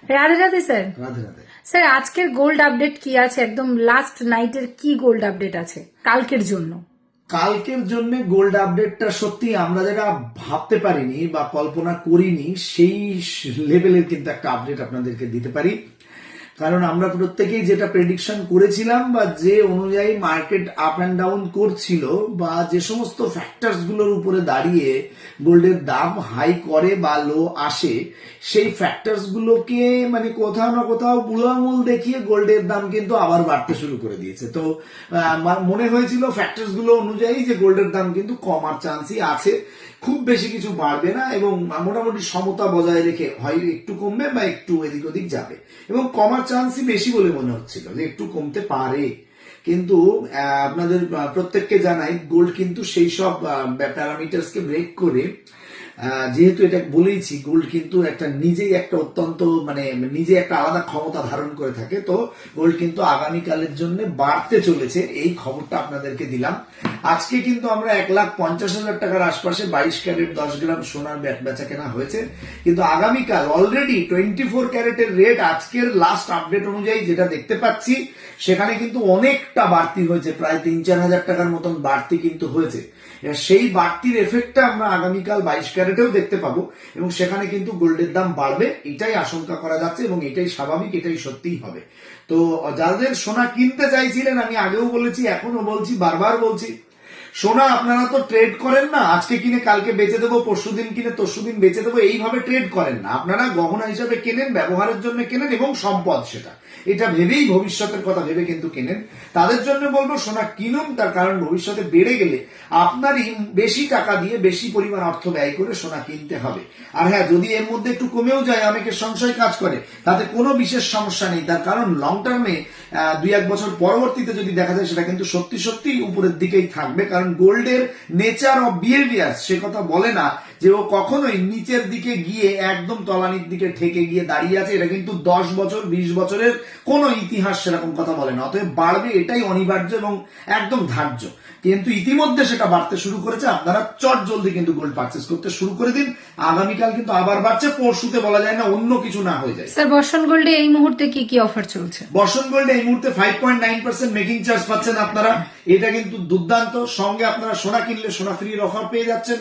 Radhe Radhe sir. Radhe Radhe sir, আজকের gold update কি আছে? একদম লাস্ট নাইটের কি গোল্ড আপডেট আছে কালকের জন্য? কালকের জন্য গোল্ড আপডেটটা সত্যি আমরা যেটা ভাবতে পারিনি বা কল্পনা করিনি সেই লেভেলের কিন্তু একটা আপডেট আপনাদেরকে দিতে পারি। কারণ আমরা প্রত্যেকেই যেটা প্রেডিকশন করেছিলাম বা যে অনুযায়ী মার্কেট আপ অ্যান্ড ডাউন করছিল বা যে সমস্ত ফ্যাক্টরস গুলোর উপরে দাঁড়িয়ে গোল্ডের দাম হাই করে বা লো আসে, সেই ফ্যাক্টরস গুলোকে মানে কোথাও না কোথাও বুড়ো আঙুল দেখিয়ে গোল্ডের দাম কিন্তু আবার বাড়তে শুরু করে দিয়েছে। তো মনে হয়েছিল ফ্যাক্টরস গুলো অনুযায়ী যে গোল্ডের দাম কিন্তু কমার চান্সই আছে, খুব বেশি কিছু বাড়বে না এবং মোটামুটি সমতা বজায় রেখে হয় একটু কমবে বা একটু এদিক ওদিক যাবে এবং কমার চান্সই বেশি বলে মনে হচ্ছিল যে একটু কমতে পারে। কিন্তু আপনাদের প্রত্যেককে জানাই গোল্ড কিন্তু সেই সব প্যারামিটারসকে ব্রেক করে, যেহেতু এটা বলেইছি গোল্ড কিন্তু একটা নিজেই একটা অত্যন্ত মানে নিজে একটা আলাদা ক্ষমতা ধারণ করে থাকে। তো গোল্ড কিন্তু আগামীকালের জন্য বাড়তে চলেছে, এই খবরটা আপনাদেরকে দিলাম। আজকে কিন্তু আমরা 1,50,000 টাকার আশপাশে 22 ক্যারেট 10 গ্রাম সোনার বেচা কেনা হয়েছে। কিন্তু আগামীকাল অলরেডি 24 ক্যারেটের রেট আজকের লাস্ট আপডেট অনুযায়ী যেটা দেখতে পাচ্ছি সেখানে কিন্তু অনেকটা বাড়তি হয়েছে, প্রায় 3-4 হাজার টাকার মতন বাড়তি কিন্তু হয়েছে। সেই বাড়তির এফেক্টটা আমরা আগামীকাল 22 ক্যারেটেও দেখতে পাবো এবং সেখানে কিন্তু গোল্ডের দাম বাড়বে, এটাই আশঙ্কা করা যাচ্ছে এবং এটাই স্বাভাবিক, এটাই সত্যিই হবে। তো যাদের সোনা কিনতে চাইছিলেন, আমি আগেও বলেছি এখনো বলছি বারবার বলছি, সোনা আপনারা তো ট্রেড করেন না, আজকে কিনে কালকে বেচে দেবো, পরশুদিন কিনে তরশুদিন বেচে দেবো, এইভাবে ট্রেড করেন না। আপনারা গহনা হিসাবে কেনেন, ব্যবহারের জন্য কেনেন এবং সম্পদ সেটা, এটা ভেবেই ভবিষ্যতের কথা ভেবে কিন্তু কেনেন। তাদের জন্য বলবো সোনা কিনুন, তার কারণ ভবিষ্যতে বেড়ে গেলে আপনারই বেশি টাকা দিয়ে বেশি পরিমাণ অর্থ ব্যয় করে সোনা কিনতে হবে। আর হ্যাঁ, যদি এর মধ্যে একটু কমেও যায়, অনেকের সংশয় কাজ করে, তাতে কোনো বিশেষ সমস্যা নেই, তার কারণ লং টার্মে 2-1 বছর পরবর্তীতে যদি দেখা যায় সেটা কিন্তু সত্যি সত্যি উপরের দিকেই থাকবে। কারণ গোল্ডের নেচার অফ বিহেভিয়ার সে কথা বলে না যে ও কখনোই নিচের দিকে গিয়ে একদম তলানির দিকে ঠেকে গিয়ে দাঁড়িয়ে আছে, এটা কিন্তু 10 বছর 20 বছরের কোন ইতিহাস সেরকম কথা বলে না। অতএব বাড়বে, এটাই অনিবার্য এবং একদম ধার্য। কিন্তু ইতিমধ্যে সেটা বাড়তে শুরু করেছে, আপনারা চট জলদি কিন্তু গোল্ড পারচেস করতে শুরু করে দিন। আগামীকাল কিন্তু আবার বাড়ছে, পরশুতে বলা যায় না অন্য কিছু না হয়ে যায়। স্যার, বর্ষণ গোল্ডে এই মুহূর্তে কি কি অফার চলছে? বর্ষণ গোল্ডে এই মুহূর্তে 5.9% মেকিং চার্জ পাচ্ছেন আপনারা, এটা কিন্তু দুর্দান্ত। সঙ্গে আপনারা সোনা কিনলে সোনা ফ্রির অফার পেয়ে যাচ্ছেন,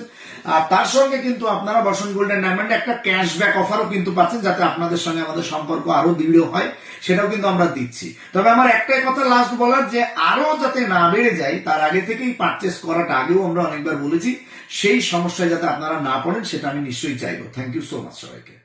আর তার সঙ্গে কিন্তু আপনারা বর্ষণ গোল্ড এন্ড ডায়মন্ডে একটা ক্যাশব্যাক অফারও কিন্তু পাচ্ছেন, যাতে আপনাদের সঙ্গে আমাদের সম্পর্ক আরো দৃঢ় হয়, সেটাও কিন্তু আমরা দিচ্ছি। তবে আমার একটাই কথা লাস্ট বলার, যে আরো যাতে না বেড়ে যায় তার আগে থেকেই পারচেস করাটা, আগেও আমরা অনেকবার বলেছি, সেই সমস্যায় যাতে আপনারা না পড়েন সেটা আমি নিশ্চয়ই চাইবো। থ্যাংক ইউ সো মাচ সবাইকে।